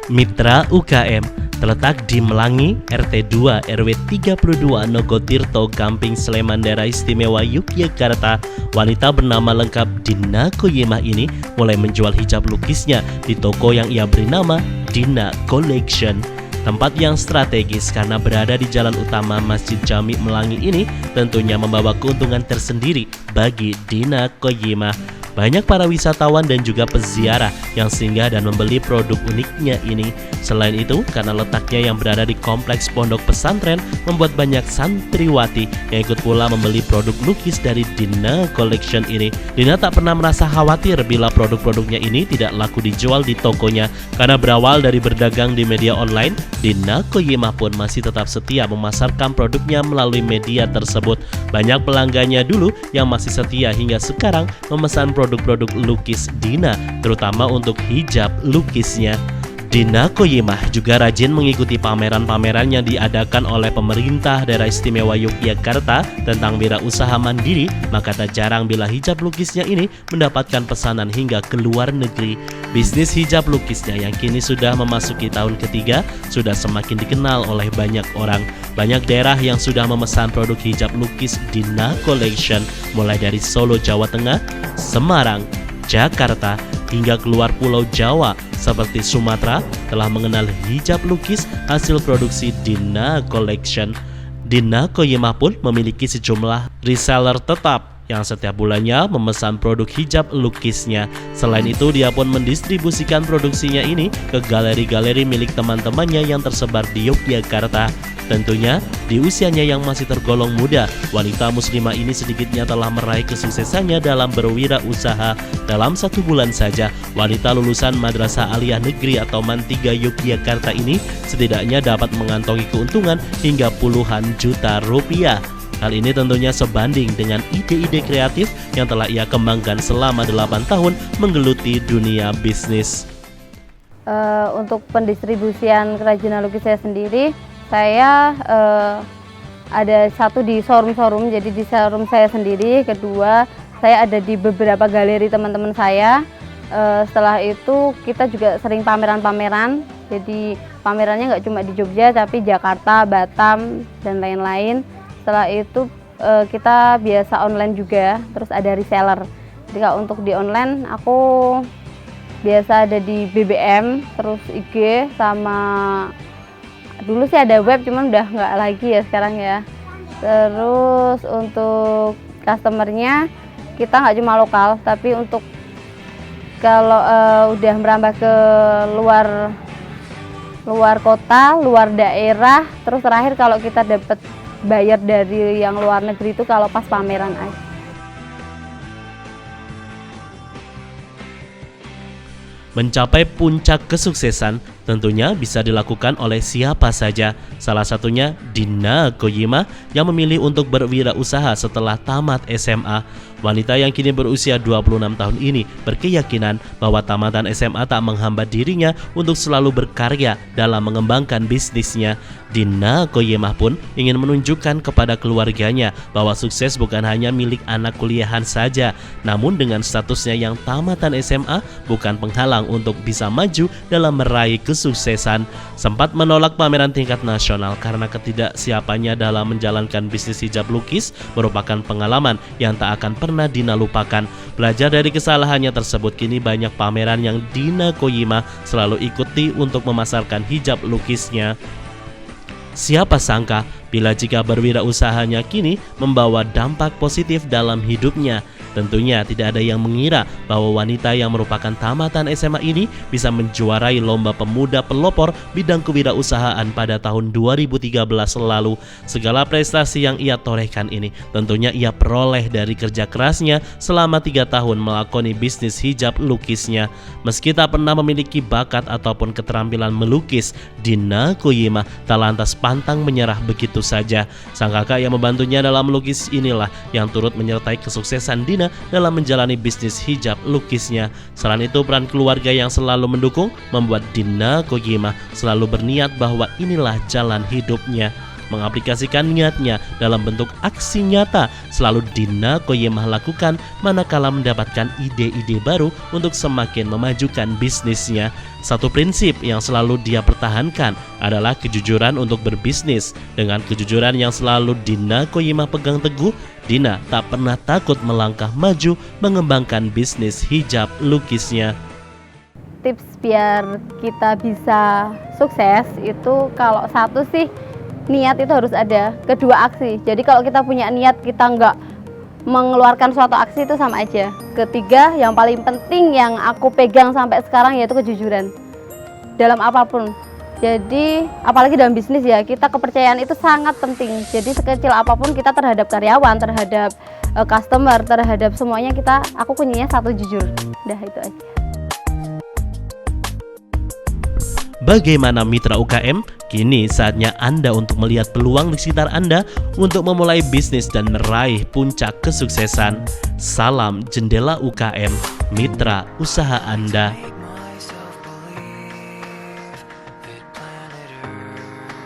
Mitra UKM terletak di Melangi, RT 2 RW 32 Nogotirto, Gamping, Sleman, Daerah Istimewa Yogyakarta. Wanita bernama lengkap Dina Koyemah ini mulai menjual hijab lukisnya di toko yang ia beri nama Dina Collection. Tempat yang strategis karena berada di jalan utama Masjid Jami Melangi ini tentunya membawa keuntungan tersendiri bagi Dina Koyemah. Banyak para wisatawan dan juga peziarah yang singgah dan membeli produk uniknya ini. Selain itu, karena letaknya yang berada di kompleks pondok pesantren, membuat banyak santriwati yang ikut pula membeli produk lukis dari Dina Collection ini. Dina tak pernah merasa khawatir bila produk-produknya ini tidak laku dijual di tokonya. Karena berawal dari berdagang di media online, Dina Koyemah pun masih tetap setia memasarkan produknya melalui media tersebut. Banyak pelanggannya dulu yang masih setia hingga sekarang memesan produk-produk lukis Dina, terutama untuk hijab lukisnya. Dina Koyemah juga rajin mengikuti pameran-pameran yang diadakan oleh pemerintah Daerah Istimewa Yogyakarta tentang wirausaha mandiri, maka tak jarang bila hijab lukisnya ini mendapatkan pesanan hingga ke luar negeri. Bisnis hijab lukisnya yang kini sudah memasuki tahun ketiga sudah semakin dikenal oleh banyak orang. Banyak daerah yang sudah memesan produk hijab lukis Dina Collection, mulai dari Solo, Jawa Tengah, Semarang, Jakarta, hingga keluar Pulau Jawa seperti Sumatera telah mengenal hijab lukis hasil produksi Dina Collection. Dina Koyemah pun memiliki sejumlah reseller tetap yang setiap bulannya memesan produk hijab lukisnya. Selain itu, dia pun mendistribusikan produksinya ini ke galeri-galeri milik teman-temannya yang tersebar di Yogyakarta. Tentunya, di usianya yang masih tergolong muda, wanita muslimah ini sedikitnya telah meraih kesuksesannya dalam berwirausaha. Dalam 1 bulan saja, wanita lulusan Madrasah Aliyah Negeri atau MAN 3 Yogyakarta ini setidaknya dapat mengantongi keuntungan hingga puluhan juta rupiah. Hal ini tentunya sebanding dengan ide-ide kreatif yang telah ia kembangkan selama 8 tahun menggeluti dunia bisnis. Untuk pendistribusian kerajinan lukis saya sendiri, saya ada satu di showroom, jadi di showroom saya sendiri. Kedua, saya ada di beberapa galeri teman-teman saya. Setelah itu kita juga sering pameran-pameran. Jadi pamerannya nggak cuma di Jogja, tapi Jakarta, Batam, dan lain-lain. Setelah itu kita biasa online juga, terus ada reseller. Jadi kalau untuk di online aku biasa ada di BBM, terus IG, sama dulu sih ada web, cuman udah nggak lagi ya sekarang ya. Terus untuk customernya kita nggak cuma lokal, tapi untuk kalau udah merambah ke luar kota, luar daerah, terus terakhir kalau kita dapat bayar dari yang luar negeri itu kalau pas pameran aja. Mencapai puncak kesuksesan tentunya bisa dilakukan oleh siapa saja. Salah satunya Dina Koyemah yang memilih untuk berwirausaha setelah tamat SMA. Wanita yang kini berusia 26 tahun ini berkeyakinan bahwa tamatan SMA tak menghambat dirinya untuk selalu berkarya dalam mengembangkan bisnisnya. Dina Koyemah pun ingin menunjukkan kepada keluarganya bahwa sukses bukan hanya milik anak kuliahan saja, namun dengan statusnya yang tamatan SMA bukan penghalang untuk bisa maju dalam meraih kesuksesan. Sempat menolak pameran tingkat nasional karena ketidaksiapannya dalam menjalankan bisnis hijab lukis merupakan pengalaman yang tak akan pernah Dina lupakan. Belajar dari kesalahannya tersebut, kini banyak pameran yang Dina Koyemah selalu ikuti untuk memasarkan hijab lukisnya. Siapa sangka bila jika berwirausahanya kini membawa dampak positif dalam hidupnya. Tentunya tidak ada yang mengira bahwa wanita yang merupakan tamatan SMA ini bisa menjuarai lomba pemuda pelopor bidang kewirausahaan pada tahun 2013 lalu. Segala prestasi yang ia torehkan ini tentunya ia peroleh dari kerja kerasnya selama 3 tahun melakoni bisnis hijab lukisnya. Meski tak pernah memiliki bakat ataupun keterampilan melukis, Dina Koyemah tak lantas pantang menyerah begitu saja. Sang kakak yang membantunya dalam melukis inilah yang turut menyertai kesuksesan Dina dalam menjalani bisnis hijab lukisnya. Selain itu, peran keluarga yang selalu mendukung membuat Dina Koyemah selalu berniat bahwa inilah jalan hidupnya. mengaplikasikan niatnya dalam bentuk aksi nyata selalu Dina Koyemah lakukan manakala mendapatkan ide-ide baru untuk semakin memajukan bisnisnya. Satu prinsip yang selalu dia pertahankan adalah kejujuran untuk berbisnis. Dengan kejujuran yang selalu Dina Koyemah pegang teguh, Dina tak pernah takut melangkah maju mengembangkan bisnis hijab lukisnya. Tips biar kita bisa sukses itu kalau satu sih niat itu harus ada, kedua aksi. Jadi kalau kita punya niat kita nggak mengeluarkan suatu aksi itu sama aja. Ketiga yang paling penting yang aku pegang sampai sekarang yaitu kejujuran dalam apapun. Jadi apalagi dalam bisnis ya, kita kepercayaan itu sangat penting. Jadi sekecil apapun kita terhadap karyawan, terhadap customer, terhadap semuanya aku kuncinya satu, jujur. Udah itu aja. Bagaimana mitra UKM? Kini saatnya Anda untuk melihat peluang di sekitar Anda untuk memulai bisnis dan meraih puncak kesuksesan. Salam Jendela UKM, mitra usaha Anda.